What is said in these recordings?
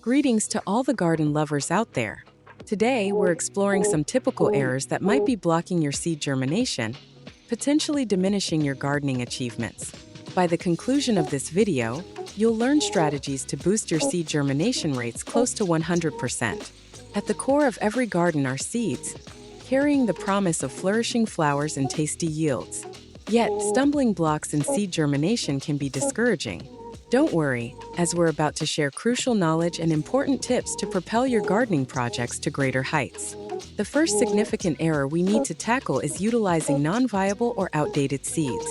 Greetings to all the garden lovers out there. Today, we're exploring some typical errors that might be blocking your seed germination, potentially diminishing your gardening achievements. By the conclusion of this video, you'll learn strategies to boost your seed germination rates close to 100%. At the core of every garden are seeds, carrying the promise of flourishing flowers and tasty yields. Yet, stumbling blocks in seed germination can be discouraging. Don't worry, as we're about to share crucial knowledge and important tips to propel your gardening projects to greater heights. The first significant error we need to tackle is utilizing non-viable or outdated seeds.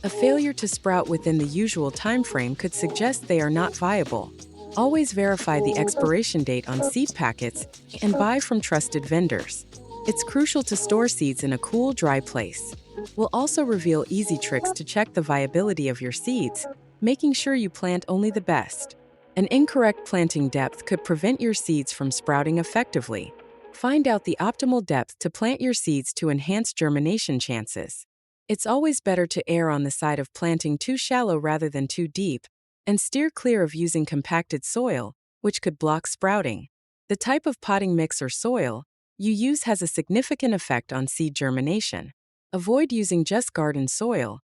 A failure to sprout within the usual time frame could suggest they are not viable. Always verify the expiration date on seed packets and buy from trusted vendors. It's crucial to store seeds in a cool, dry place. We'll also reveal easy tricks to check the viability of your seeds, making sure you plant only the best. An incorrect planting depth could prevent your seeds from sprouting effectively. Find out the optimal depth to plant your seeds to enhance germination chances. It's always better to err on the side of planting too shallow rather than too deep, and steer clear of using compacted soil, which could block sprouting. The type of potting mix or soil you use has a significant effect on seed germination. Avoid using just garden soil,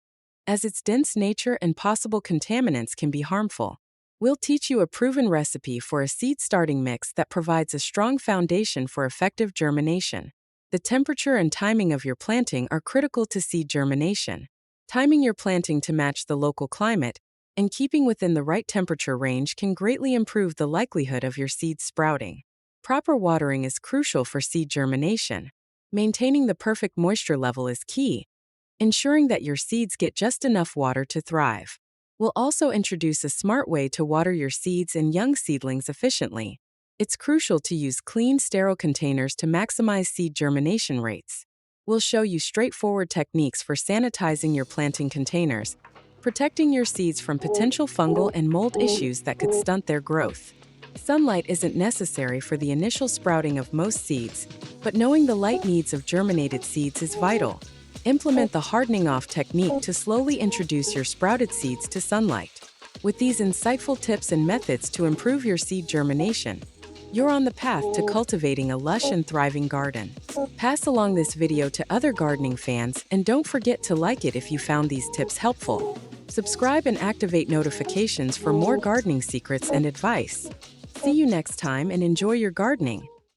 as its dense nature and possible contaminants can be harmful. We'll teach you a proven recipe for a seed starting mix that provides a strong foundation for effective germination. The temperature and timing of your planting are critical to seed germination. Timing your planting to match the local climate and keeping within the right temperature range can greatly improve the likelihood of your seeds sprouting. Proper watering is crucial for seed germination. Maintaining the perfect moisture level is key, ensuring that your seeds get just enough water to thrive. We'll also introduce a smart way to water your seeds and young seedlings efficiently. It's crucial to use clean, sterile containers to maximize seed germination rates. We'll show you straightforward techniques for sanitizing your planting containers, protecting your seeds from potential fungal and mold issues that could stunt their growth. Sunlight isn't necessary for the initial sprouting of most seeds, but knowing the light needs of germinated seeds is vital. Implement the hardening off technique to slowly introduce your sprouted seeds to sunlight. With these insightful tips and methods to improve your seed germination, you're on the path to cultivating a lush and thriving garden. Pass along this video to other gardening fans and don't forget to like it if you found these tips helpful. Subscribe and activate notifications for more gardening secrets and advice. See you next time and enjoy your gardening.